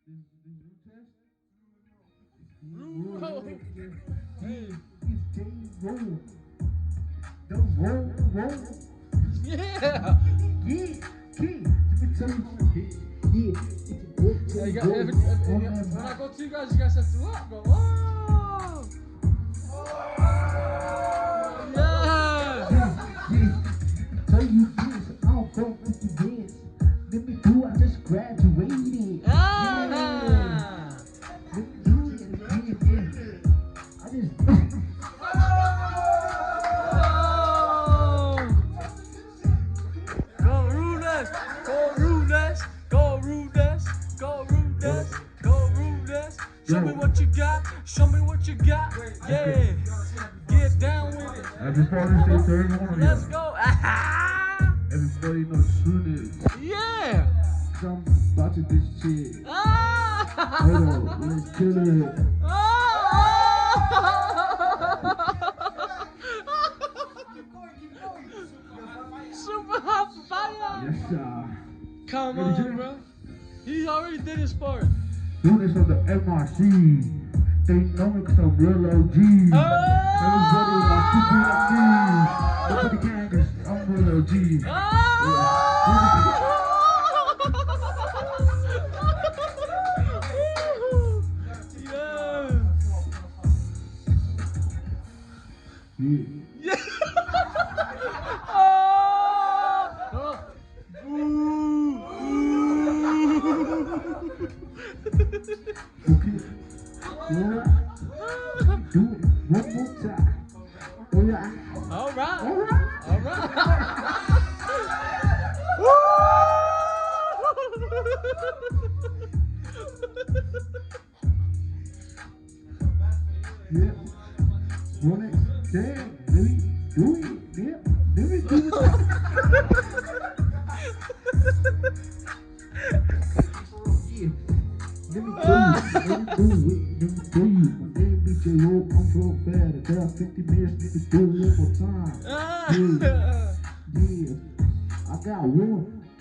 This new test? Rulo. Hey. It's J-Roll. The roll. Yeah. Yeah, kid. Let me tell you something. Yeah, it's a boy, Yeah, J-Roll. when I go to you guys have to what? Go, oh. Yeah. Tell you this, I don't fuck with the dance. Let me do, I just graduated. Yeah. Ah. Let me do it again, yeah. I just. Oh. Go Rulers! Go Rulers! Go Rulers! Go Rulers! Go Rulers! Show me what you got! Show me what you got! Yeah! Get down with it! Everybody say 31 on Let's here. go! Ah! Everybody know soon is. Yeah! I'm about to this shit. Ah! Hold on, let's kill it. Super hot fire! Yes, sir. Come Ready, on, Jay? bro. He already did his part. Do this on the MRC. They know me cause I'm real OG. Everybody want to be like me. Nobody can cause I'm real OG. Yeah. Yeah. Oh. Okay. Alright. Do it one more time. Alright. All right. Alright. All right. Yeah. Run it. Damn. Let me do it. Yeah. Let me do it. Yeah. Let me tell you. Let me do it. Let me tell you. My name is J-Roll. I'm so bad. I got 50 minutes. Let me do it one more time. Yeah. Yeah. I got 1,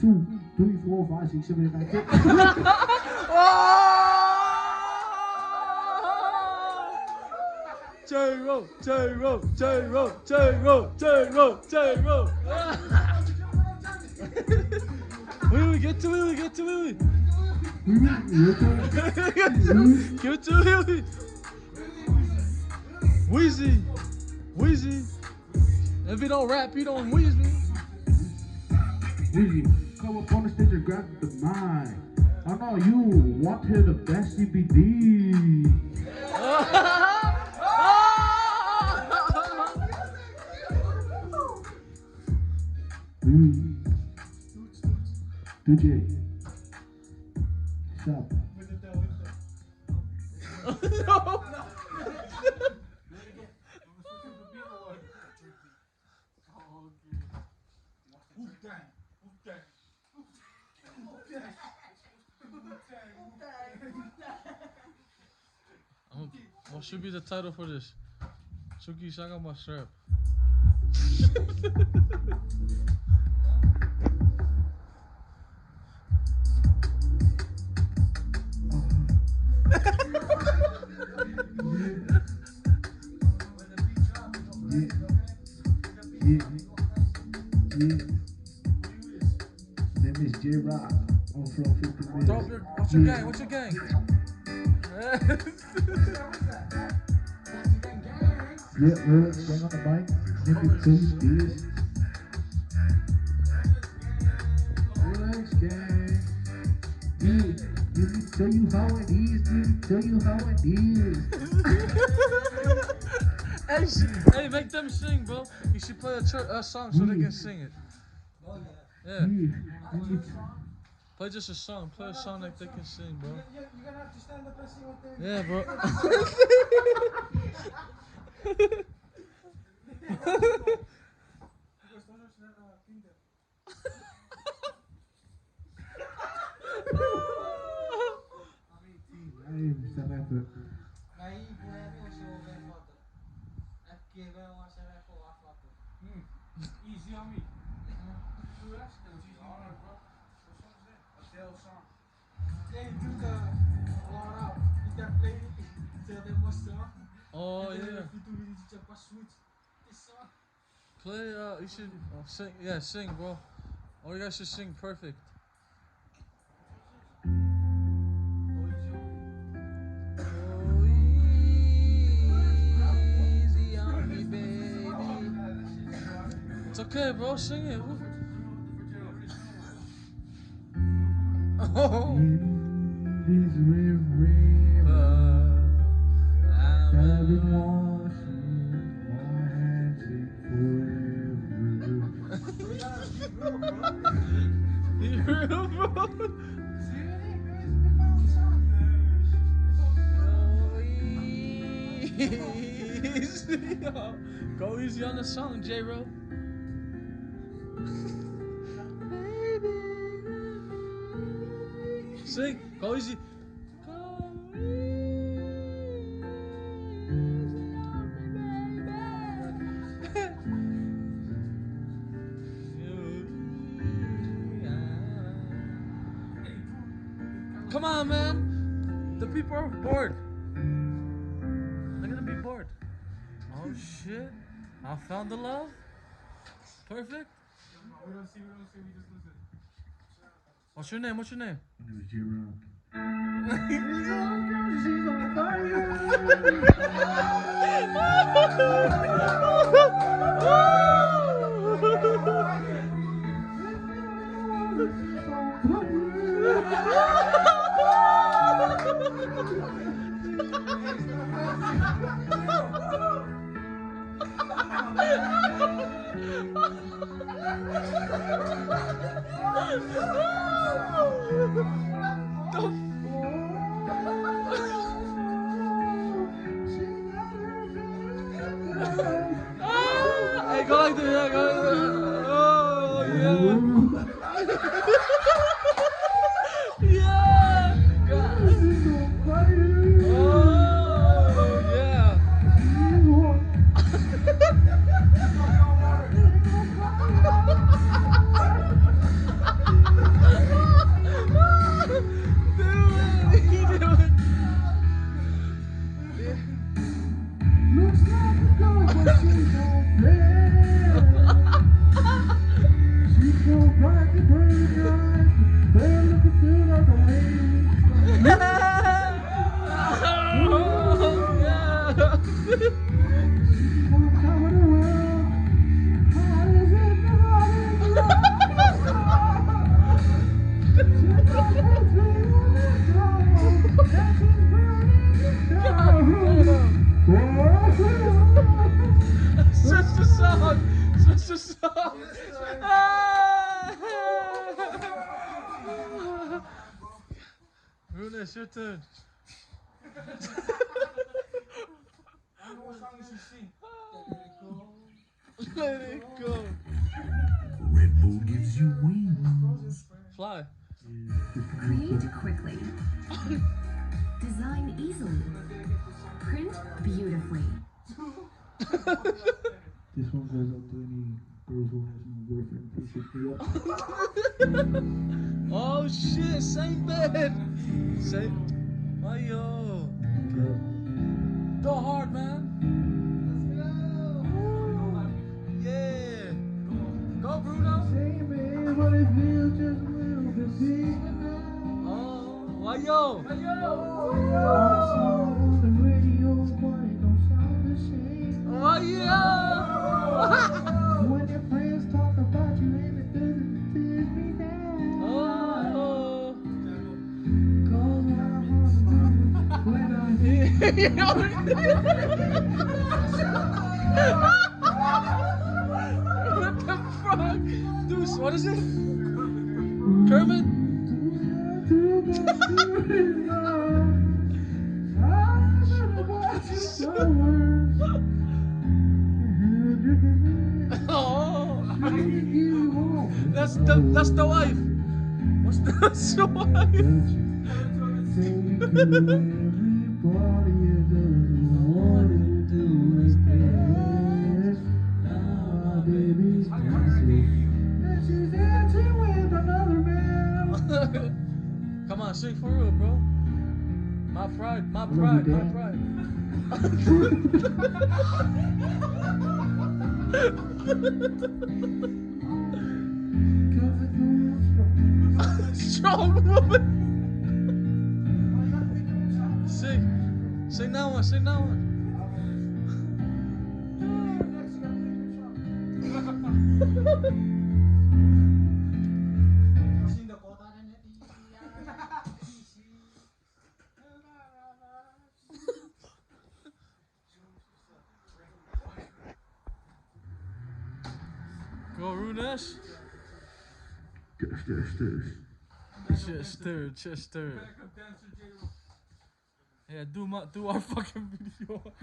2, 3, 4, 5, 6, 7, 8, 9, 10. J-Roll, J-Roll, J-Roll, J-Roll, J-Roll, J-Roll. We get to Lily, get to Lily. Get to Lily. Wheezy, Wheezy. If you don't rap, you don't wheeze me. Weezy, come up on the stage and grab the mic. I know you want to hear the best CBD. DJ, stop. No. What should be the title for this? Suki Saga Strap. Yeah. Name is J-Rock. I'm from 50 minutes. What's your gang? What's your gang? Yeah, well, staying on the mic. Let me tell you this. Relax, gang. Yeah, let me tell you how it is. Let me tell you how it is. Hey, make them sing, bro. You should play a song so they can sing it. Yeah. Play just a song. Play a song that they can sing, bro. You're gonna have to stand up and sing what they're Yeah, bro. Näin puheenvuorossa on verrattuna. Äkkiä vaan se repo aflattu. Easy on me. Do that. Easy on me, bro. What song is that? Adele song. They do the far out. If they played it, tell them what's up. Oh And then yeah. if you do it, you just switch this song. Play. You should sing. Yeah, sing, bro. Oh, you guys should sing perfect. Oh, Easy on me, baby. It's okay, bro. Sing it. Oh. This river, I've been washing my hands in Go easy on the song, J-Ro. Sing. Go easy. Go Come on, man. The people are bored. They're gonna be bored. Oh shit. I found the love. Perfect. We don't see, we just listen. What's your name? What's your name? My name is J-Rock. Hey, go like this. Yeah, go like this. Oh, yeah. Yeah. Oh, yeah. Looks like a girl, but she don't play. She don't crack the brain eyes, but looking good like a lady. She's coming around, hot as it, hot as it. She got her dream on the throne, and she's burning down. Such a song! Such a song! Rune, it's your turn. I know what song you should sing. Let it go. Red Bull gives you wings. Fly. Create quickly. Design easily. Print beautifully. This one goes up to any girls who has no boyfriend. Please hit me up. Oh shit, same bed. Same. Oh yo. Go hard, man. Yeah. Go, Bruno. Say, man, but it feels just a little bit big. Oh, why yo? On the radio, but it don't sound the same. Oh yeah. When your friends talk about you and it doesn't tear me down. Oh. Cause when I hear What the fuck? Dude, what is it? Kermit? Oh, that's the wife. What's that's the wife? Come on, sing for real, bro. My pride, my love you, pride, my Dad. pride. Strong woman. Sing that one, sing that one. Sing the quota na net. Go Runes. Just stir. Yeah, do our fucking video.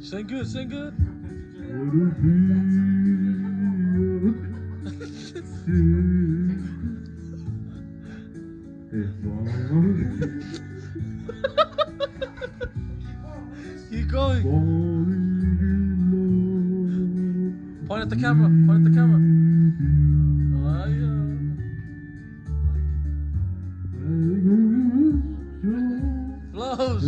Sing good, sing good. Keep going. Point at the camera. Point at the camera. Oh, yeah. Blows.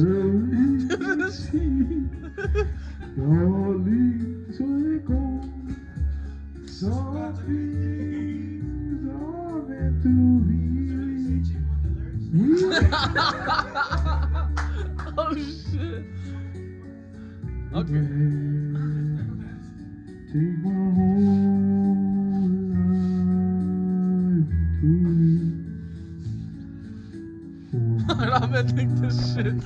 Oh shit. Okay. Take my whole life to I'm gonna think this shit.